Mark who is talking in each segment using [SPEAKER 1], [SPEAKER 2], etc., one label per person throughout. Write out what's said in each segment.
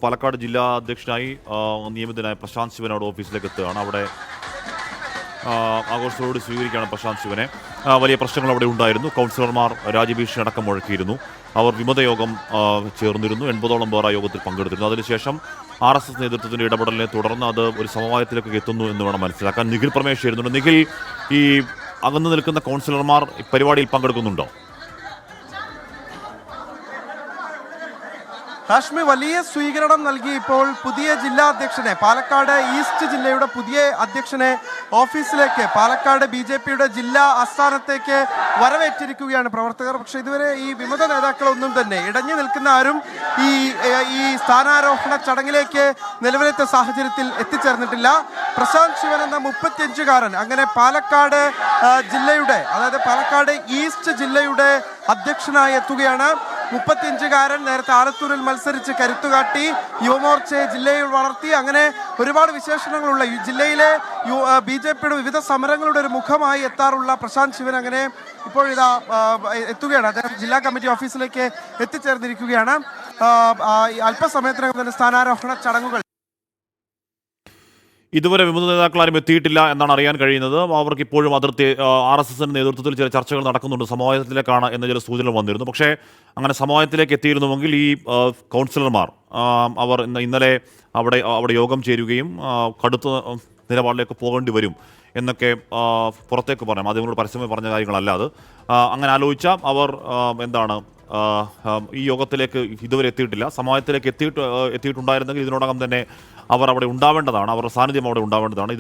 [SPEAKER 1] പാലക്കാട് ജില്ലാ അധ്യക്ഷനായി നിയമിതനായ പ്രശാന്ത് ശിവനോട് ഓഫീസിലേക്ക് എത്തുകയാണ്. അവിടെ ആഘോഷത്തോട് സ്വീകരിക്കുകയാണ് പ്രശാന്ത് ശിവനെ. വലിയ പ്രശ്നങ്ങൾ അവിടെ ഉണ്ടായിരുന്നു. കൗൺസിലർമാർ രാജ്യഭീഷണി അടക്കം മുഴക്കിയിരുന്നു. അവർ വിമത യോഗം ചേർന്നിരുന്നു. 80ഓളം പേർ ആ യോഗത്തിൽ പങ്കെടുത്തിരുന്നു. അതിനുശേഷം RSS നേതൃത്വത്തിൻ്റെ ഇടപെടലിനെ തുടർന്ന് അത് ഒരു സമവായത്തിലേക്ക് എത്തുന്നു എന്ന് വേണം മനസ്സിലാക്കാൻ. നിഖിൽ പ്രമേഷ് ചേരുന്നുണ്ട്. നിഖിൽ, ഈ അകന്നു നിൽക്കുന്ന കൗൺസിലർമാർ പരിപാടിയിൽ പങ്കെടുക്കുന്നുണ്ടോ?
[SPEAKER 2] ഹാഷ്മി, വലിയ സ്വീകരണം നൽകി ഇപ്പോൾ പുതിയ ജില്ലാ അധ്യക്ഷനെ, പാലക്കാട് ഈസ്റ്റ് ജില്ലയുടെ പുതിയ അധ്യക്ഷനെ ഓഫീസിലേക്ക്, പാലക്കാട് BJPയുടെ ജില്ലാ ആസ്ഥാനത്തേക്ക് വരവേറ്റിരിക്കുകയാണ് പ്രവർത്തകർ. പക്ഷേ ഇതുവരെ ഈ വിമത നേതാക്കളൊന്നും തന്നെ ഇടഞ്ഞു നിൽക്കുന്ന ആരും ഈ സ്ഥാനാരോഹണ ചടങ്ങിലേക്ക് നിലവിലത്തെ സാഹചര്യത്തിൽ എത്തിച്ചേർന്നിട്ടില്ല. പ്രശാന്ത് ശിവൻ എന്ന 35-കാരൻ അങ്ങനെ പാലക്കാട് ജില്ലയുടെ, അതായത് പാലക്കാട് ഈസ്റ്റ് ജില്ലയുടെ അധ്യക്ഷനായി എത്തുകയാണ്. 35-കാരൻ നേരത്തെ ആലത്തൂരിൽ മത്സരിച്ച് കരുത്തുകാട്ടി യുവമോർച്ചയെ ജില്ലയിൽ വളർത്തി. അങ്ങനെ ഒരുപാട് വിശേഷണങ്ങളുള്ള ജില്ലയിലെ BJPയുടെ വിവിധ സമരങ്ങളുടെ ഒരു മുഖമായി എത്താറുള്ള പ്രശാന്ത് ശിവൻ അങ്ങനെ ഇപ്പോൾ ഇതാ എത്തുകയാണ്. അദ്ദേഹം ജില്ലാ കമ്മിറ്റി ഓഫീസിലേക്ക് എത്തിച്ചേർന്നിരിക്കുകയാണ്. അല്പസമയത്തിനകം തന്നെ സ്ഥാനാരോഹണ ചടങ്ങുകൾ.
[SPEAKER 1] ഇതുവരെ വിമത നേതാക്കളാരും എത്തിയിട്ടില്ല എന്നാണ് അറിയാൻ കഴിയുന്നത്. അവർക്ക് ഇപ്പോഴും അതിർത്തി RSSന്റെ നേതൃത്വത്തിൽ ചില ചർച്ചകൾ നടക്കുന്നുണ്ട്. സമവായത്തിലേക്കാണ് എന്ന ചില സൂചന വന്നിരുന്നു. പക്ഷേ അങ്ങനെ സമവായത്തിലേക്ക് എത്തിയിരുന്നുവെങ്കിൽ ഈ കൗൺസിലർമാർ അവർ ഇന്നലെ അവിടെ യോഗം ചേരുകയും കടുത്ത നിലപാടിലേക്ക് പോകേണ്ടി വരും എന്നൊക്കെ പുറത്തേക്ക് പറയാം. മാധ്യമങ്ങളോട് പരസ്യമായി പറഞ്ഞ കാര്യങ്ങളല്ലാതെ അങ്ങനെ ആലോചിച്ചാൽ അവർ ഈ യോഗത്തിലേക്ക് ഇതുവരെ എത്തിയിട്ടില്ല. സമവായത്തിലേക്ക് എത്തിയിട്ടുണ്ടായിരുന്നെങ്കിൽ ഇതിനോടകം തന്നെ അവർ അവിടെ ഉണ്ടാവേണ്ടതാണ്. അവരുടെ സാന്നിധ്യം അവിടെ ഉണ്ടാവേണ്ടതാണ്.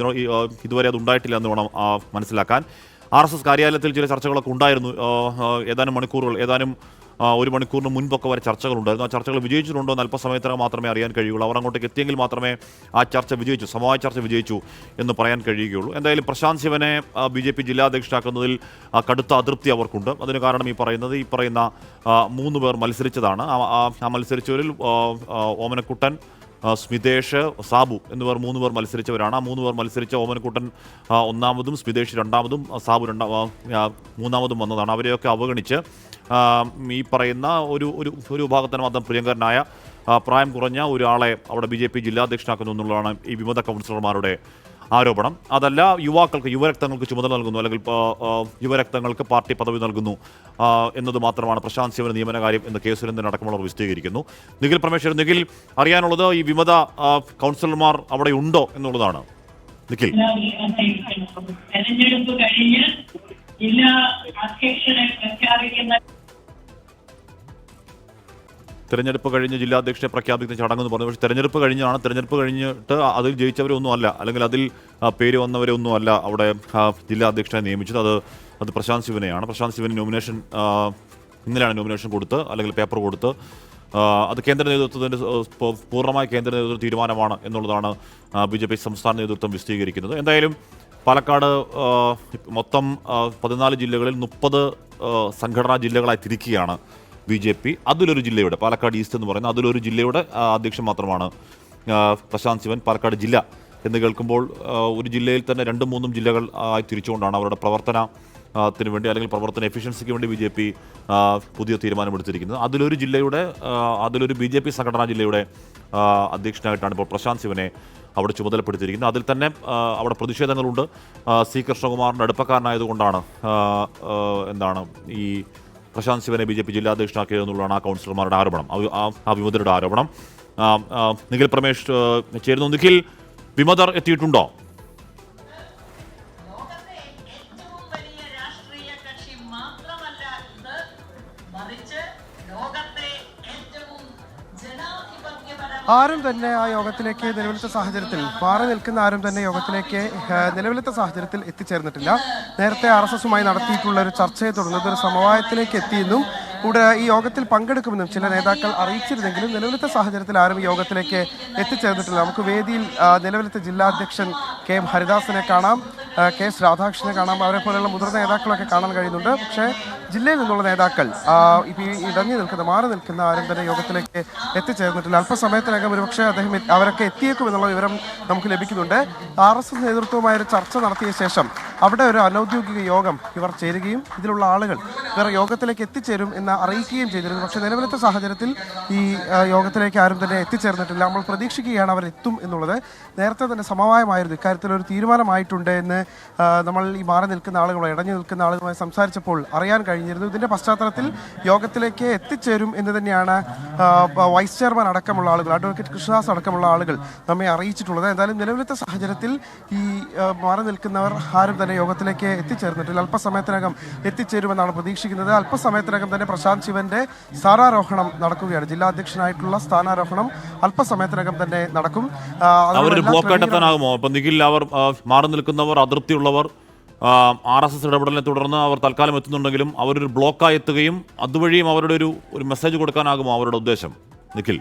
[SPEAKER 1] ഇതുവരെ അത് ഉണ്ടായിട്ടില്ല എന്ന് വേണം മനസ്സിലാക്കാൻ. RSS കാര്യാലയത്തിൽ ചില ചർച്ചകളൊക്കെ ഉണ്ടായിരുന്നു. ഏതാനും ഒരു മണിക്കൂറിന് മുൻപൊക്കെ വരെ ചർച്ചകളുണ്ടായിരുന്നു. ആ ചർച്ചകൾ വിജയിച്ചിട്ടുണ്ടോ എന്ന് അല്പസമയത്തിനകം മാത്രമേ അറിയാൻ കഴിയുള്ളൂ. അവർ അങ്ങോട്ടേക്ക് എത്തിയെങ്കിൽ മാത്രമേ ആ ചർച്ച വിജയിച്ചു, സമവായ ചർച്ച വിജയിച്ചു എന്ന് പറയാൻ കഴിയുകയുള്ളൂ. എന്തായാലും പ്രശാന്ത് ശിവനെ BJP ജില്ലാ അധ്യക്ഷനാക്കുന്നതിൽ കടുത്ത അതൃപ്തി അവർക്കുണ്ട്. അതിന് കാരണം ഈ പറയുന്ന 3 പേർ മത്സരിച്ചതാണ്. ആ മത്സരിച്ചവരിൽ ഓമനക്കുട്ടൻ, സ്മിതേഷ്, സാബു എന്നിവർ 3 പേർ മത്സരിച്ചവരാണ്. ആ 3 പേർ മത്സരിച്ച ഓമനക്കുട്ടൻ ഒന്നാമതും, സ്മിതേഷ് രണ്ടാമതും, സാബു മൂന്നാമതും വന്നതാണ്. അവരെയൊക്കെ അവഗണിച്ച് ഈ പറയുന്ന ഒരു വിഭാഗത്തിന് മാത്രം പ്രിയങ്കരനായ പ്രായം കുറഞ്ഞ ഒരാളെ അവിടെ BJP ജില്ലാ അധ്യക്ഷനാക്കുന്നു എന്നുള്ളതാണ് ഈ വിമത കൗൺസിലർമാരുടെ ആരോപണം. അതല്ല, യുവരക്തങ്ങൾക്ക് ചുമതല നൽകുന്നു, അല്ലെങ്കിൽ യുവരക്തങ്ങൾക്ക് പാർട്ടി പദവി നൽകുന്നു എന്നത് മാത്രമാണ് പ്രശാന്ത് ശിവന് നിയമനകാര്യം എന്ന് കെ സുരേന്ദ്രൻ അടക്കമുള്ളവർ വിശദീകരിക്കുന്നു. നിഖിൽ പ്രമേശ്വർ, നിഖിൽ, അറിയാനുള്ളത് ഈ വിമത കൗൺസിലർമാർ അവിടെ ഉണ്ടോ എന്നുള്ളതാണ്. നിഖിൽ,
[SPEAKER 3] തെരഞ്ഞെടുപ്പ് കഴിഞ്ഞ് ജില്ലാ അധ്യക്ഷനെ പ്രഖ്യാപിക്കുന്ന
[SPEAKER 1] തെരഞ്ഞെടുപ്പ് കഴിഞ്ഞ് ജില്ലാ അധ്യക്ഷനെ പ്രഖ്യാപിക്കുന്ന ചടങ്ങെന്ന് പറഞ്ഞു. പക്ഷേ തെരഞ്ഞെടുപ്പ് കഴിഞ്ഞിട്ട് അതിൽ ജയിച്ചവരൊന്നും അല്ല, അല്ലെങ്കിൽ അതിൽ പേര് വന്നവരൊന്നും അല്ല അവിടെ ജില്ലാ അധ്യക്ഷനെ നിയമിച്ചത്. അത് പ്രശാന്ത് ശിവനെയാണ്. പ്രശാന്ത് ശിവന് നോമിനേഷൻ ഇന്നലെയാണ് നോമിനേഷൻ കൊടുത്ത്, അല്ലെങ്കിൽ പേപ്പർ കൊടുത്ത്. അത് കേന്ദ്ര നേതൃത്വത്തിൻ്റെ പൂർണ്ണമായ കേന്ദ്ര നേതൃത്വ തീരുമാനമാണ് എന്നുള്ളതാണ് BJP സംസ്ഥാന നേതൃത്വം വിശദീകരിക്കുന്നത്. എന്തായാലും പാലക്കാട് മൊത്തം 14 ജില്ലകളിൽ 30 സംഘടനാ ജില്ലകളായി തിരിക്കുകയാണ് BJP. അതിലൊരു ജില്ലയുടെ, പാലക്കാട് ഈസ്റ്റ് എന്ന് പറയുന്ന അതിലൊരു ജില്ലയുടെ അധ്യക്ഷൻ മാത്രമാണ് പ്രശാന്ത് ശിവൻ. പാലക്കാട് ജില്ല എന്ന് കേൾക്കുമ്പോൾ ഒരു ജില്ലയിൽ തന്നെ 2-3 ജില്ലകൾ ആയി തിരിച്ചുകൊണ്ടാണ് അവരുടെ പ്രവർത്തനത്തിന് വേണ്ടി, അല്ലെങ്കിൽ പ്രവർത്തന എഫിഷ്യൻസിക്ക് വേണ്ടി BJP പുതിയ തീരുമാനമെടുത്തിരിക്കുന്നത്. അതിലൊരു BJP സംഘടനാ ജില്ലയുടെ അധ്യക്ഷനായിട്ടാണ് ഇപ്പോൾ പ്രശാന്ത് ശിവനെ അവിടെ ചുമതലപ്പെടുത്തിയിരിക്കുന്നത്. അതിൽ തന്നെ അവിടെ പ്രതിഷേധങ്ങളുണ്ട്. C കൃഷ്ണകുമാറിൻ്റെ അടുപ്പക്കാരനായതുകൊണ്ടാണ് ഈ പ്രശാന്ത് ശിവനെ BJP ജില്ലാ അധ്യക്ഷനാക്കിയതെന്നുള്ളതാണ് ആ കൗൺസിലർമാരുടെ ആരോപണം, ആ വിമതരുടെ ആരോപണം. നിഖിൽ പ്രമേഷ് ചേരുന്നു. നിഖിൽ, വിമതർ എത്തിയിട്ടുണ്ടോ?
[SPEAKER 2] ആരും തന്നെ ആ യോഗത്തിലേക്ക് നിലവിലത്തെ സാഹചര്യത്തിൽ മാറി നിൽക്കുന്ന ആരും തന്നെ യോഗത്തിലേക്ക് നിലവിലത്തെ സാഹചര്യത്തിൽ എത്തിച്ചേർന്നിട്ടില്ല. നേരത്തെ RSSുമായി നടത്തിയിട്ടുള്ള ഒരു ചർച്ചയെ തുടർന്ന് ഇതൊരു സമവായത്തിലേക്ക് എത്തിയെന്നും കൂടെ ഈ യോഗത്തിൽ പങ്കെടുക്കുമെന്നും ചില നേതാക്കൾ അറിയിച്ചിരുന്നെങ്കിലും നിലവിലത്തെ സാഹചര്യത്തിൽ ആരും ഈ യോഗത്തിലേക്ക് എത്തിച്ചേർന്നിട്ടില്ല. നമുക്ക് വേദിയിൽ നിലവിലത്തെ ജില്ലാ അധ്യക്ഷൻ കെ എം ഹരിദാസിനെ കാണാം, കെ എസ് രാധാകൃഷ്ണനെ കാണാം, അവരെ പോലെയുള്ള മുതിർന്ന നേതാക്കളൊക്കെ കാണാൻ കഴിയുന്നുണ്ട്. പക്ഷേ ജില്ലയിൽ നിന്നുള്ള നേതാക്കൾ ഇപ്പോൾ ഈ മാറി നിൽക്കുന്ന ആരും തന്നെ യോഗത്തിലേക്ക് എത്തിച്ചേർന്നിട്ടില്ല. അല്പസമയത്തിനകം ഒരുപക്ഷെ അവരൊക്കെ എത്തിയേക്കുമെന്നുള്ള വിവരം നമുക്ക് ലഭിക്കുന്നുണ്ട്. RSS നേതൃത്വവുമായി ഒരു ചർച്ച നടത്തിയ ശേഷം അവിടെ ഒരു അനൗദ്യോഗിക യോഗം ഇവർ ചേരുകയും ഇതിലുള്ള ആളുകൾ വേറെ യോഗത്തിലേക്ക് എത്തിച്ചേരും എന്ന് അറിയിക്കുകയും ചെയ്തിരുന്നു. പക്ഷേ നിലവിലത്തെ സാഹചര്യത്തിൽ ഈ യോഗത്തിലേക്ക് ആരും തന്നെ എത്തിച്ചേർന്നിട്ടില്ല. നമ്മൾ പ്രതീക്ഷിക്കുകയാണ് അവർ എത്തും എന്നുള്ളത്. നേരത്തെ തന്നെ സമവായമായിരുന്നു, ഇക്കാര്യത്തിൽ ഒരു തീരുമാനമായിട്ടുണ്ട് എന്ന് നമ്മൾ ഈ മാറി നിൽക്കുന്ന ആളുകളോ ഇടഞ്ഞു നിൽക്കുന്ന ആളുകളുമായി സംസാരിച്ചപ്പോൾ അറിയാൻ കഴിഞ്ഞിരുന്നു. ഇതിൻ്റെ പശ്ചാത്തലത്തിൽ യോഗത്തിലേക്ക് എത്തിച്ചേരും എന്ന് തന്നെയാണ് വൈസ് ചെയർമാൻ അടക്കമുള്ള ആളുകൾ, അഡ്വക്കേറ്റ് കൃഷ്ണദാസ് അടക്കമുള്ള ആളുകൾ നമ്മെ അറിയിച്ചിട്ടുള്ളത്. എന്തായാലും നിലവിലത്തെ സാഹചര്യത്തിൽ ഈ മാറി നിൽക്കുന്നവർ ആരും തന്നെ യോഗത്തിലേക്ക് എത്തിച്ചേർന്നിട്ടില്ല. അല്പസമയത്തിനകം എത്തിച്ചേരുമെന്നാണ് പ്രതീക്ഷിക്കുന്നത്. അല്പസമയത്തിനകം തന്നെ പ്രശാന്ത് ശിവന്റെ സ്ഥാനാരോഹണം നടക്കുകയാണ്. ജില്ലാ അധ്യക്ഷനായിട്ടുള്ള സ്ഥാനാരോഹണം അല്പസമയത്തിനകം തന്നെ നടക്കും.
[SPEAKER 1] അവരൊരു ബ്ലോക്ക് കണ്ടെത്താനാകുമോ? ഇപ്പൊ നിഖിൽ, അവർ മാറി നിൽക്കുന്നവർ, അതിർത്തിയുള്ളവർ RSS ഇടപെടലിനെ തുടർന്ന് അവർ തൽക്കാലം എത്തുന്നുണ്ടെങ്കിലും അവരൊരു ബ്ലോക്കായി എത്തുകയും അതുവഴിയും അവരുടെ ഒരു മെസ്സേജ് കൊടുക്കാനാകുമോ അവരുടെ ഉദ്ദേശം? നിഖിൽ,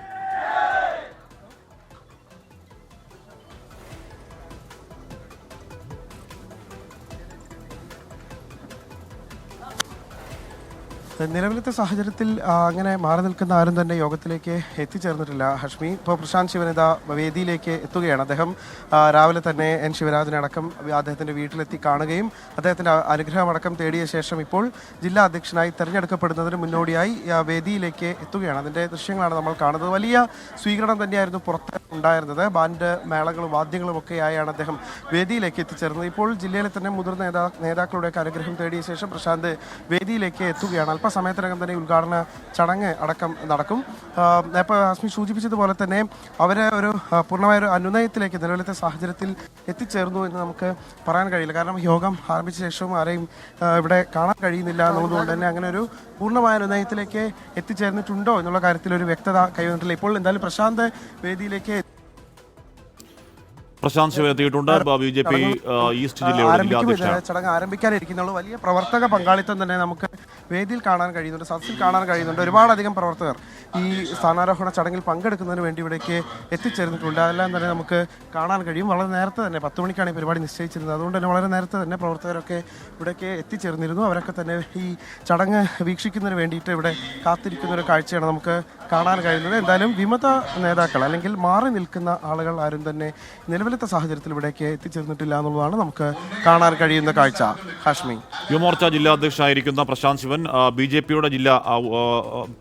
[SPEAKER 2] നിലവിലത്തെ സാഹചര്യത്തിൽ അങ്ങനെ മാറി നിൽക്കുന്ന ആരും തന്നെ യോഗത്തിലേക്ക് എത്തിച്ചേർന്നിട്ടില്ല. ഹഷ്മി, ഇപ്പോൾ പ്രശാന്ത് ശിവനിത വേദിയിലേക്ക് എത്തുകയാണ്. അദ്ദേഹം രാവിലെ തന്നെ N ശിവരാജനടക്കം അദ്ദേഹത്തിൻ്റെ വീട്ടിലെത്തി കാണുകയും അദ്ദേഹത്തിൻ്റെ അനുഗ്രഹമടക്കം തേടിയ ശേഷം ഇപ്പോൾ ജില്ലാ അധ്യക്ഷനായി തെരഞ്ഞെടുക്കപ്പെടുന്നതിന് മുന്നോടിയായി വേദിയിലേക്ക് എത്തുകയാണ്. അതിൻ്റെ ദൃശ്യങ്ങളാണ് നമ്മൾ കാണുന്നത്. വലിയ സ്വീകരണം തന്നെയായിരുന്നു പുറത്ത് ഉണ്ടായിരുന്നത്. ബാൻഡ് മേളങ്ങളും വാദ്യങ്ങളും ഒക്കെയായാണ് അദ്ദേഹം വേദിയിലേക്ക് എത്തിച്ചേർന്നത്. ഇപ്പോൾ ജില്ലയിലെ തന്നെ മുതിർന്ന നേതാക്കളുടെയൊക്കെ അനുഗ്രഹം തേടിയ ശേഷം പ്രശാന്ത് വേദിയിലേക്ക് എത്തുകയാണ്. അല്പസമയത്തിനകം തന്നെ ഉദ്ഘാടന ചടങ്ങ് അടക്കം നടക്കും. ഇപ്പോൾ ഹസ്മി സൂചിപ്പിച്ചതുപോലെ തന്നെ അവർ ഒരു പൂർണ്ണമായ ഒരു അനുനയത്തിലേക്ക് നിലവിലത്തെ സാഹചര്യത്തിൽ എത്തിച്ചേർന്നു എന്ന് നമുക്ക് പറയാൻ കഴിയില്ല. കാരണം യോഗം ആരംഭിച്ച ശേഷവും ആരെയും ഇവിടെ കാണാൻ കഴിയുന്നില്ല എന്നുള്ളതുകൊണ്ട് തന്നെ അങ്ങനെ ഒരു പൂർണ്ണമായ അനുനയത്തിലേക്ക് എത്തിച്ചേർന്നിട്ടുണ്ടോ എന്നുള്ള കാര്യത്തിൽ ഒരു വ്യക്തത കൈവന്നിട്ടില്ല. ഇപ്പോൾ എന്തായാലും പ്രശാന്ത് വേദിയിലേക്ക്
[SPEAKER 1] പ്രശാന്ത് ശിവൻ എത്തിയിട്ടുണ്ട്. BJP ഈസ്റ്റ് ജില്ലയുടെ
[SPEAKER 2] ചടങ്ങ് ആരംഭിക്കാനിരിക്കുന്നുള്ളൂ. വലിയ പ്രവർത്തക പങ്കാളിത്തം തന്നെ നമുക്ക് വേദിയിൽ കാണാൻ കഴിയുന്നുണ്ട്, സദസ്സിൽ കാണാൻ കഴിയുന്നുണ്ട്. ഒരുപാടധികം പ്രവർത്തകർ ഈ സ്ഥാനാരോഹണ ചടങ്ങിൽ പങ്കെടുക്കുന്നതിന് വേണ്ടി ഇവിടേക്ക് എത്തിച്ചേർന്നിട്ടുണ്ട്. അതെല്ലാം തന്നെ നമുക്ക് കാണാൻ കഴിയും. വളരെ നേരത്തെ തന്നെ 10 മണിക്കാണ് ഈ പരിപാടി നിശ്ചയിച്ചിരുന്നത്. അതുകൊണ്ട് തന്നെ വളരെ നേരത്തെ തന്നെ പ്രവർത്തകരൊക്കെ ഇവിടേക്ക് എത്തിച്ചേർന്നിരുന്നു. അവരൊക്കെ തന്നെ ഈ ചടങ്ങ് വീക്ഷിക്കുന്നതിന് വേണ്ടിയിട്ട് ഇവിടെ കാത്തിരിക്കുന്ന ഒരു കാഴ്ചയാണ് നമുക്ക് കാണാൻ കഴിയുന്നത്. എന്തായാലും വിമത നേതാക്കൾ അല്ലെങ്കിൽ മാറി നിൽക്കുന്ന ആളുകൾ ആരും തന്നെ നിലവിലത്തെ സാഹചര്യത്തിൽ ഇവിടേക്ക് എത്തിച്ചേർന്നിട്ടില്ല എന്നുള്ളതാണ് നമുക്ക് കാണാൻ കഴിയുന്ന കാഴ്ച. ഹാഷ്മി,
[SPEAKER 1] യുവമോർച്ച ജില്ലാ അധ്യക്ഷനായിരിക്കുന്ന പ്രശാന്ത് ശിവൻ BJPയുടെ ജില്ല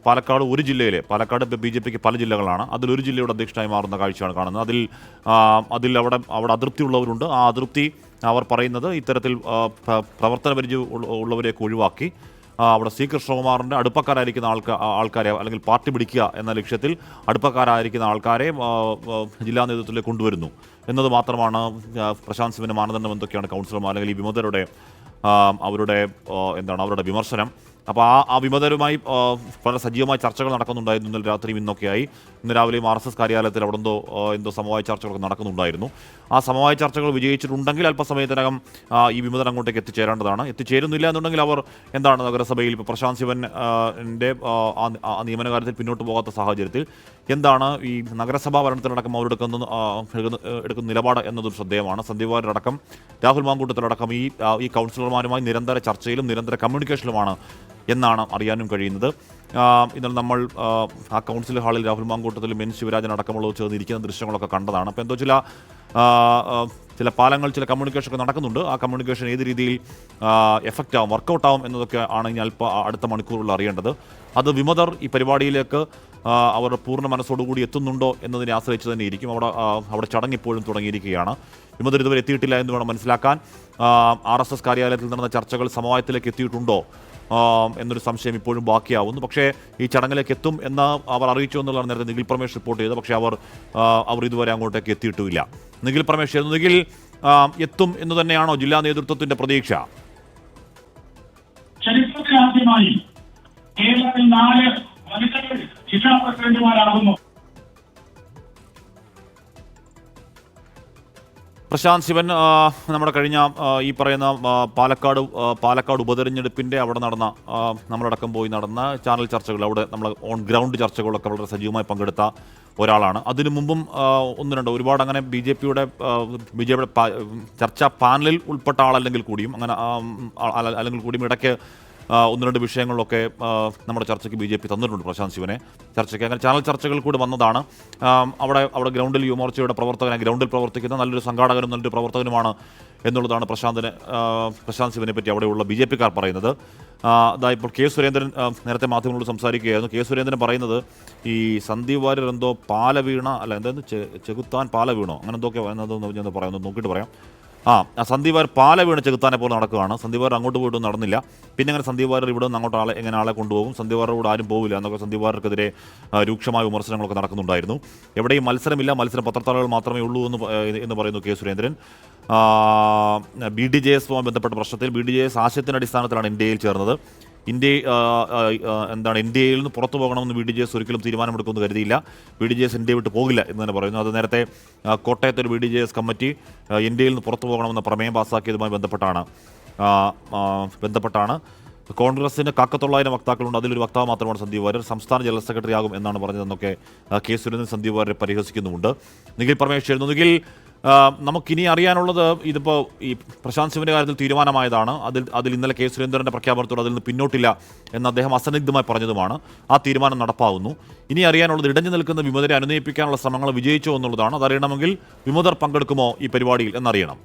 [SPEAKER 1] പാലക്കാട്, ഒരു ജില്ലയിലെ പാലക്കാട് BJPക്ക് പല ജില്ലകളാണ്, അതിലൊരു ജില്ലയുടെ അധ്യക്ഷനായി മാറുന്ന കാഴ്ചയാണ് കാണുന്നത്. അതിൽ അവിടെ അതിർത്തിയുള്ളവരുണ്ട്. ആ അതിർത്തി അവർ പറയുന്നത് ഇത്തരത്തിൽ പ്രവർത്തന പരിചയം ഉള്ളവരെയൊക്കെ ഒഴിവാക്കി അവിടെ C കൃഷ്ണകുമാറിൻ്റെ അടുപ്പക്കാരായിരിക്കുന്ന ആൾക്കാരെ അല്ലെങ്കിൽ പാർട്ടി പിടിക്കുക എന്ന ലക്ഷ്യത്തിൽ അടുപ്പക്കാരായിരിക്കുന്ന ആൾക്കാരെ ജില്ലാ നേതൃത്വത്തിലേക്ക് കൊണ്ടുവരുന്നു എന്നത് മാത്രമാണ് പ്രശാന്ത് ശിവന് മാനദണ്ഡം എന്തൊക്കെയാണ് കൗൺസിലർമാർ അല്ലെങ്കിൽ ഈ വിമതരുടെ അവരുടെ വിമർശനം. അപ്പോൾ ആ വിമതരുമായി വളരെ സജീവമായ ചർച്ചകൾ നടക്കുന്നുണ്ടായിരുന്നു ഇന്നലെ രാത്രിയും ഇന്നൊക്കെയായി. ഇന്ന് രാവിലെയും RSS കാര്യാലയത്തിൽ അവിടെ എന്തോ സമവായ ചർച്ചകളൊക്കെ നടക്കുന്നുണ്ടായിരുന്നു. ആ സമവായ ചർച്ചകൾ വിജയിച്ചിട്ടുണ്ടെങ്കിൽ അല്പസമയത്തിനകം ഈ വിമതൻ അങ്ങോട്ടേക്ക് എത്തിച്ചേരേണ്ടതാണ്. എത്തിച്ചേരുന്നില്ല എന്നുണ്ടെങ്കിൽ അവർ നഗരസഭയിൽ ഇപ്പോൾ പ്രശാന്ത് ശിവൻ്റെ ആ നിയമന കാര്യത്തിൽ പിന്നോട്ട് പോകാത്ത സാഹചര്യത്തിൽ എന്താണ് ഈ നഗരസഭാ ഭരണത്തിലടക്കം എടുക്കുന്ന നിലപാട് എന്നതൊരു ശ്രദ്ധേയമാണ്. സന്ദീപ് വാര്യരടക്കം രാഹുൽ മാങ്കൂട്ടത്തിലടക്കം ഈ കൗൺസിലർമാരുമായി നിരന്തര ചർച്ചയിലും നിരന്തര കമ്മ്യൂണിക്കേഷനിലുമാണ് എന്നാണ് അറിയാനും കഴിയുന്നത്. ഇന്നലെ നമ്മൾ ആ കൗൺസിൽ ഹാളിൽ രാഹുൽ മാങ്കൂട്ടത്തിലും N ശിവരാജൻ അടക്കമുള്ളവർ ചേർന്നിരിക്കുന്ന ദൃശ്യങ്ങളൊക്കെ കണ്ടതാണ്. അപ്പോൾ എന്തോ ചില പാലങ്ങൾ, ചില കമ്മ്യൂണിക്കേഷനൊക്കെ നടക്കുന്നുണ്ട്. ആ കമ്മ്യൂണിക്കേഷൻ ഏത് രീതിയിൽ എഫക്റ്റ് ആവും, വർക്കൗട്ട് ആവും എന്നതൊക്കെ ആണ് ഇനി അടുത്ത മണിക്കൂറുകളിൽ അറിയേണ്ടത്. അത് വിമതർ ഈ പരിപാടിയിലേക്ക് അവർ പൂർണ്ണ മനസ്സോടുകൂടി എത്തുന്നുണ്ടോ എന്നതിനെ ആശ്രയിച്ച് തന്നെ ഇരിക്കും. അവിടെ ചടങ്ങ് ഇപ്പോഴും തുടങ്ങിയിരിക്കുകയാണ്. വിമതർ ഇതുവരെ എത്തിയിട്ടില്ല എന്ന് വേണം മനസ്സിലാക്കാൻ. RSS കാര്യാലയത്തിൽ നടന്ന ചർച്ചകൾ സമവായത്തിലേക്ക് എത്തിയിട്ടുണ്ടോ എന്നൊരു സംശയം ഇപ്പോഴും ബാക്കിയാവുന്നു. പക്ഷേ ഈ ചടങ്ങിലേക്ക് എത്തും എന്ന് അവർ അറിയിച്ചു എന്നുള്ളതാണ് നേരത്തെ നിഖിൽ പ്രമേഷ് റിപ്പോർട്ട് ചെയ്തത്. പക്ഷേ അവർ ഇതുവരെ അങ്ങോട്ടേക്ക് എത്തിയിട്ടുമില്ല. നിഖിൽ പ്രമേഷ്, നിഖിൽ എത്തും എന്ന് തന്നെയാണോ ജില്ലാ നേതൃത്വത്തിന്റെ പ്രതീക്ഷ?
[SPEAKER 3] ചരിത്രത്തിലാദ്യമായി കേരളത്തിൽ 4 വനിതകൾ ജില്ലാ പ്രസിഡന്റുമാരാകുന്നു.
[SPEAKER 1] പ്രശാന്ത് ശിവൻ, നമ്മുടെ കഴിഞ്ഞ ഈ പറയുന്ന പാലക്കാട് ഉപതെരഞ്ഞെടുപ്പിൻ്റെ അവിടെ നടന്ന നമ്മളടക്കം പോയി നടന്ന ചാനൽ ചർച്ചകൾ, അവിടെ നമ്മൾ ഓൺ ഗ്രൗണ്ട് ചർച്ചകളൊക്കെ വളരെ സജീവമായി പങ്കെടുത്ത ഒരാളാണ്. അതിനു മുമ്പും ഒന്ന് രണ്ട് ഒരുപാട് അങ്ങനെ ബി ജെ പിയുടെ ചർച്ചാ പാനലിൽ ഉൾപ്പെട്ട ആളല്ലെങ്കിൽ കൂടിയും അങ്ങനെ അല്ലെങ്കിൽ കൂടിയും ഇടയ്ക്ക് ഒന്ന് രണ്ട് വിഷയങ്ങളിലൊക്കെ നമ്മുടെ ചർച്ചയ്ക്ക് ബി ജെ പി തന്നിട്ടുണ്ട് പ്രശാന്ത് ശിവനെ ചർച്ചയ്ക്ക്. അങ്ങനെ ചാനൽ ചർച്ചകൾ കൂടി വന്നതാണ്. അവിടെ ഗ്രൗണ്ടിൽ യുവമോർച്ചയുടെ പ്രവർത്തകനെ ഗ്രൗണ്ടിൽ പ്രവർത്തിക്കുന്ന നല്ലൊരു സംഘാടകനും നല്ലൊരു പ്രവർത്തകനുമാണ് എന്നുള്ളതാണ് പ്രശാന്ത് ശിവനെ പറ്റി അവിടെയുള്ള ബി ജെ പിക്കാർ പറയുന്നത്. ഇപ്പോൾ കെ സുരേന്ദ്രൻ നേരത്തെ മാധ്യമങ്ങളോട് സംസാരിക്കുകയായിരുന്നു. കെ സുരേന്ദ്രൻ പറയുന്നത് ഈ സന്ദീപ് വാര്യർ എന്തോ പാല വീണ അല്ല എന്തായിരുന്നു ചെകുത്താൻ പാല വീണോ അങ്ങനെ എന്തൊക്കെ ഞാൻ പറയുന്നത് നോക്കിയിട്ട് പറയാം. സന്ദീപ് വാര്യർ പാല വീണ് ചെകുത്താനെ പോലെ നടക്കുകയാണ്. സന്ദീപ് വാര്യർ അങ്ങോട്ട് പോയിട്ടൊന്നും നടന്നില്ല. പിന്നെ അങ്ങനെ സന്ദീപ് വാര്യർ ഇവിടെ നിന്ന് അങ്ങോട്ട് ആളെ കൊണ്ടുപോകും, സന്ദീപ് വാര്യരോട് ആരും പോകില്ല എന്നൊക്കെ സന്ദീപ് വാര്യർക്കെതിരെ രൂക്ഷമായ വിമർശനങ്ങളൊക്കെ നടക്കുന്നുണ്ടായിരുന്നു. എവിടെയും മത്സരമില്ല, മത്സരം പത്രത്താളുകൾ മാത്രമേ ഉള്ളൂ എന്ന് പറയുന്നു കെ സുരേന്ദ്രൻ. BDJS-വുമായി ബന്ധപ്പെട്ട പ്രശ്നത്തിൽ BDJS ആശയത്തിൻ്റെ അടിസ്ഥാനത്തിലാണ് ഇന്ത്യയിൽ ചേർന്നത്. ഇന്ത്യയിൽ നിന്ന് പുറത്തു പോകണമെന്ന് BDJS ഒരിക്കലും തീരുമാനമെടുക്കുമെന്ന് കരുതിയില്ല. BDJS ഇന്ത്യ വിട്ട് പോകില്ല എന്ന് തന്നെ പറയുന്നു. അത് നേരത്തെ കോട്ടയത്തെ ഒരു BDJS കമ്മിറ്റി ഇന്ത്യയിൽ നിന്ന് പുറത്തു പോകണമെന്ന പ്രമേയം പാസ്സാക്കിയതുമായി ബന്ധപ്പെട്ടാണ് കോൺഗ്രസിന് 1,900 വക്താക്കളുണ്ട്. അതിലൊരു വക്താവ് മാത്രമാണ് സന്ദീപ് വാര്യർ. സംസ്ഥാന ജനറൽ സെക്രട്ടറി ആകും എന്നാണ് പറഞ്ഞതെന്നൊക്കെ കെ സുരേന്ദ്രൻ സന്ദീപ് വാര്യരെ പരിഹസിക്കുന്നുമുണ്ട്. നിഖിൽ പരമേശ്വരൻ എഴുതുന്നു. നിഖിൽ, നമുക്കിനി അറിയാനുള്ളത് ഇതിപ്പോൾ ഈ പ്രശാന്ത് ശിവന്റെ കാര്യത്തിൽ തീരുമാനമായതാണ്. അതിൽ ഇന്നലെ കെ സുരേന്ദ്രന്റെ പ്രഖ്യാപനത്തോട് അതിൽ നിന്ന് പിന്നോട്ടില്ല എന്ന് അദ്ദേഹം അസന്നിഗ്ധമായി പറഞ്ഞതുമാണ്. ആ തീരുമാനം നടപ്പാവുന്നു. ഇനി അറിയാനുള്ളത് ഇടഞ്ഞു നിൽക്കുന്ന വിമതരെ അനുനയിപ്പിക്കാനുള്ള ശ്രമങ്ങൾ വിജയിച്ചോ എന്നുള്ളതാണ്. അതറിയണമെങ്കിൽ വിമതർ പങ്കെടുക്കുമോ ഈ പരിപാടിയിൽ എന്നറിയണം.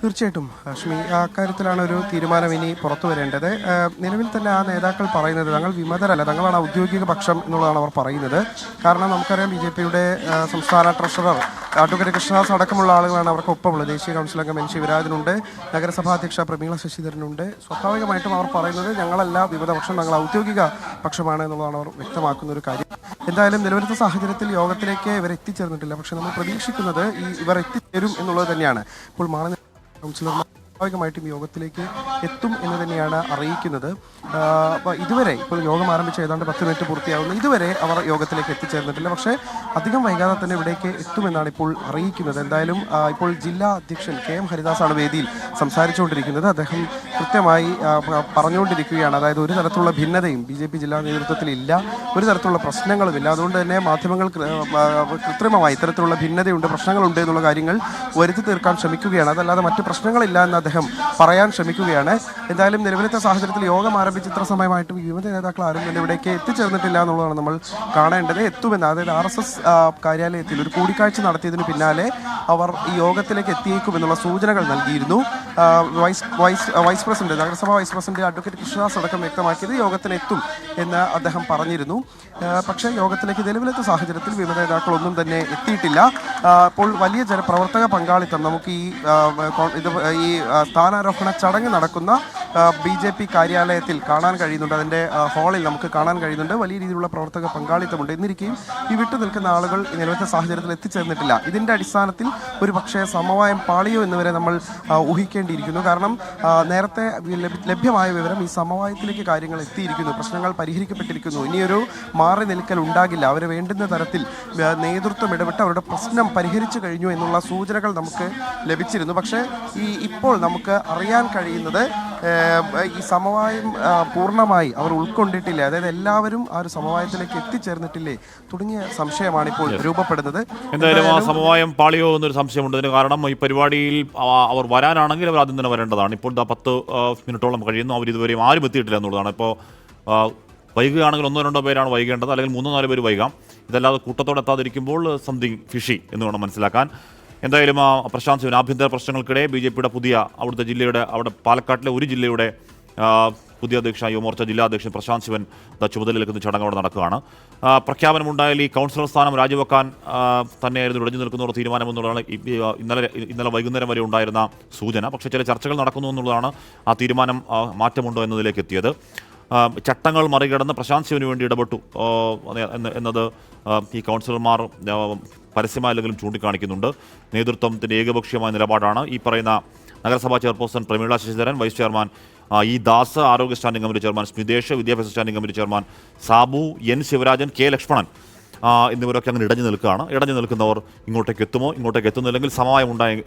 [SPEAKER 2] തീർച്ചയായിട്ടും ഹാഷ്മി, അക്കാര്യത്തിലാണ് ഒരു തീരുമാനം ഇനി പുറത്തു വരേണ്ടത്. നിലവിൽ തന്നെ ആ നേതാക്കൾ പറയുന്നത് തങ്ങൾ വിമതരല്ല, തങ്ങളാണ് ഔദ്യോഗിക പക്ഷം എന്നുള്ളതാണ് അവർ പറയുന്നത്. കാരണം നമുക്കറിയാം BJPയുടെ സംസ്ഥാന ട്രഷറർ അഡ്വക്കേറ്റ് കൃഷ്ണദാസ് അടക്കമുള്ള ആളുകളാണ് അവർക്കൊപ്പമുള്ളത്. ദേശീയ കൗൺസിൽ അംഗം N. ശിവരാജനുണ്ട്, നഗരസഭാ അധ്യക്ഷ പ്രമീള ശശിധരനുണ്ട്. സ്വാഭാവികമായിട്ടും അവർ പറയുന്നത് ഞങ്ങളല്ല വിമതപക്ഷം, ഞങ്ങൾ ഔദ്യോഗിക പക്ഷമാണ് എന്നുള്ളതാണ് അവർ വ്യക്തമാക്കുന്ന ഒരു കാര്യം. എന്തായാലും നിലവിലത്തെ സാഹചര്യത്തിൽ യോഗത്തിലേക്ക് ഇവർ എത്തിച്ചേർന്നിട്ടില്ല. പക്ഷേ നമ്മൾ പ്രതീക്ഷിക്കുന്നത് ഇവർ എത്തിച്ചേരും എന്നുള്ളത് തന്നെയാണ്. ഇപ്പോൾ കൗൺസിലർമാർ സ്വാഭാവികമായിട്ടും യോഗത്തിലേക്ക് എത്തും എന്ന് തന്നെയാണ് അറിയിക്കുന്നത്. ഇതുവരെ ഇപ്പോൾ യോഗം ആരംഭിച്ച ഏതാണ്ട് 10 മിനിറ്റ് പൂർത്തിയാവുന്നു. ഇതുവരെ അവർ യോഗത്തിലേക്ക് എത്തിച്ചേർന്നിട്ടില്ല. പക്ഷേ അധികം വൈകാതെ തന്നെ ഇവിടേക്ക് എത്തുമെന്നാണ് ഇപ്പോൾ അറിയിക്കുന്നത്. എന്തായാലും ഇപ്പോൾ ജില്ലാ അധ്യക്ഷൻ KM ഹരിദാസാണ് വേദിയിൽ സംസാരിച്ചുകൊണ്ടിരിക്കുന്നത്. അദ്ദേഹം കൃത്യമായി പറഞ്ഞുകൊണ്ടിരിക്കുകയാണ്. അതായത് ഒരു തരത്തിലുള്ള ഭിന്നതയും BJP ജില്ലാ നേതൃത്വത്തിൽ ഇല്ല, ഒരു തരത്തിലുള്ള പ്രശ്നങ്ങളുമില്ല. അതുകൊണ്ട് തന്നെ മാധ്യമങ്ങൾ കൃത്രിമമായി ഇത്തരത്തിലുള്ള ഭിന്നതയുണ്ട്, പ്രശ്നങ്ങളുണ്ട് എന്നുള്ള കാര്യങ്ങൾ വരുത്തി തീർക്കാൻ ശ്രമിക്കുകയാണ്. അതല്ലാതെ മറ്റ് പ്രശ്നങ്ങളില്ല എന്ന് അദ്ദേഹം പറയാൻ ശ്രമിക്കുകയാണ്. എന്തായാലും നിലവിലത്തെ സാഹചര്യത്തിൽ യോഗം ആരംഭിച്ച് ഇത്ര സമയമായിട്ടും വിവിധ നേതാക്കൾ ആരും തന്നെ ഇവിടേക്ക് എത്തിച്ചേർന്നിട്ടില്ല എന്നുള്ളതാണ് നമ്മൾ കാണേണ്ടത്. എത്തുമെന്ന്, അതായത് RSS കാര്യാലയത്തിൽ ഒരു കൂടിക്കാഴ്ച നടത്തിയതിന് പിന്നാലെ അവർ ഈ യോഗത്തിലേക്ക് എത്തിയേക്കുമെന്നുള്ള സൂചനകൾ നൽകിയിരുന്നു. വൈസ് പ്രസിഡന്റ്, നഗരസഭാ വൈസ് പ്രസിഡന്റ് അഡ്വക്കേറ്റ് കൃഷ്ണദാസ് അടക്കം വ്യക്തമാക്കിയത് യോഗത്തിന് എത്തും എന്ന് അദ്ദേഹം പറഞ്ഞിരുന്നു. പക്ഷേ യോഗത്തിലേക്ക് നിലവിലത്തെ സാഹചര്യത്തിൽ വിവിധ നേതാക്കളൊന്നും തന്നെ എത്തിയിട്ടില്ല. ഇപ്പോൾ വലിയ ജനപ്രവർത്തക പങ്കാളിത്തം നമുക്ക് ഈ സ്ഥാനാരോഹണ ചടങ്ങ് നടക്കുന്ന BJP കാര്യാലയത്തിൽ കാണാൻ കഴിയുന്നുണ്ട്. അതിൻ്റെ ഹാളിൽ നമുക്ക് കാണാൻ കഴിയുന്നുണ്ട്. വലിയ രീതിയിലുള്ള പ്രവർത്തക പങ്കാളിത്തമുണ്ട്. എന്നിരിക്കെയും ഈ വിട്ടു നിൽക്കുന്ന ആളുകൾ നിലവിലത്തെ സാഹചര്യത്തിൽ എത്തിച്ചേർന്നിട്ടില്ല. ഇതിൻ്റെ അടിസ്ഥാനത്തിൽ ഒരു പക്ഷേ സമവായം പാളിയോ എന്നുവരെ നമ്മൾ ഊഹിക്കേണ്ടിയിരിക്കുന്നു. കാരണം നേരത്തെ ലഭ്യമായ വിവരം ഈ സമവായത്തിലേക്ക് കാര്യങ്ങൾ എത്തിയിരിക്കുന്നു, പ്രശ്നങ്ങൾ പരിഹരിക്കപ്പെട്ടിരിക്കുന്നു. ഇനിയൊരു മാറി നിൽക്കൽ ഉണ്ടാകില്ല. അവരെ വേണ്ടുന്ന തരത്തിൽ നേതൃത്വം ഇടപെട്ട് അവരുടെ പ്രശ്നം പരിഹരിച്ചു കഴിഞ്ഞു എന്നുള്ള സൂചനകൾ നമുക്ക് ലഭിച്ചിരുന്നു. പക്ഷേ ഇപ്പോൾ നമുക്ക് അറിയാൻ കഴിയുന്നത് ഈ സമവായം പൂർണ്ണമായി അവർ ഉൾക്കൊണ്ടിട്ടില്ല. അതായത് എല്ലാവരും ആ ഒരു സമവായത്തിലേക്ക് എത്തിച്ചേർന്നിട്ടില്ലേ തുടങ്ങിയ സംശയമാണ് ഇപ്പോൾ രൂപപ്പെടുന്നത്.
[SPEAKER 1] എന്തായാലും ആ സമവായം പാളിയോ എന്നൊരു സംശയമുണ്ട്. അതിന് കാരണം ഈ പരിപാടിയിൽ അവർ വരാനാണെങ്കിൽ അവർ ആദ്യം തന്നെ വരേണ്ടതാണ്. ഇപ്പോൾ 10 മിനിറ്റോളം കഴിയുന്നു, അവർ ഇതുവരെയും ആരും എത്തിയിട്ടില്ല എന്നുള്ളതാണ്. ഇപ്പോൾ വൈകുകയാണെങ്കിൽ 1-2 പേരാണ് വൈകേണ്ടത്, അല്ലെങ്കിൽ 3-4 പേര് വൈകാം. ഇതല്ലാതെ കൂട്ടത്തോടെ എത്താതിരിക്കുമ്പോൾ സംതിങ് ഫിഷി എന്ന് വേണം മനസ്സിലാക്കാൻ. എന്തായാലും പ്രശാന്ത് ശിവൻ ആഭ്യന്തര പ്രശ്നങ്ങൾക്കിടെ BJPയുടെ അവിടുത്തെ ജില്ലയുടെ പാലക്കാട്ടിലെ ഒരു ജില്ലയുടെ പുതിയ അധ്യക്ഷ യുവമോർച്ച ജില്ലാ അധ്യക്ഷൻ പ്രശാന്ത് ശിവൻ ചുമതലയേൽക്കുന്ന ചടങ്ങ് അവിടെ നടക്കുകയാണ്. പ്രഖ്യാപനമുണ്ടായാൽ ഈ കൗൺസിലർ സ്ഥാനം രാജിവെക്കാൻ തന്നെയായിരുന്നു ഇടഞ്ഞു നിൽക്കുന്നവർ തീരുമാനമെന്നുള്ളതാണ് ഇന്നലെ വൈകുന്നേരം വരെ ഉണ്ടായിരുന്ന സൂചന. പക്ഷേ ചില ചർച്ചകൾ നടക്കുന്നു എന്നുള്ളതാണ് ആ തീരുമാനം മാറ്റമുണ്ടോ എന്നതിലേക്ക് എത്തിയത്. ചട്ടങ്ങൾ മറികടന്ന് പ്രശാന്ത് ശിവന് വേണ്ടി ഇടപെട്ടു എന്നത് ഈ കൗൺസിലർമാർ പരസ്യമായില്ലെങ്കിലും ചൂണ്ടിക്കാണിക്കുന്നുണ്ട്. നേതൃത്വത്തിൻ്റെ ഏകപക്ഷീയമായ നിലപാടാണ്. ഈ പറയുന്ന നഗരസഭാ chairperson Prameela Sasidharan, vice chairman E. Das, ആരോഗ്യ സ്റ്റാൻഡിംഗ് കമ്മിറ്റി ചെയർമാൻ സ്മിതേഷ്, വിദ്യാഭ്യാസ standing committee chairman Sabu, N. Sivarajan, K. Lakshmanan എന്നിവരൊക്കെ അങ്ങനെ ഇടഞ്ഞു നിൽക്കുകയാണ്. ഇടഞ്ഞു നിൽക്കുന്നവർ ഇങ്ങോട്ടേക്ക് എത്തുമോ, ഇങ്ങോട്ടേക്ക് എത്തുന്നില്ലെങ്കിൽ സമവായം ഉണ്ടായി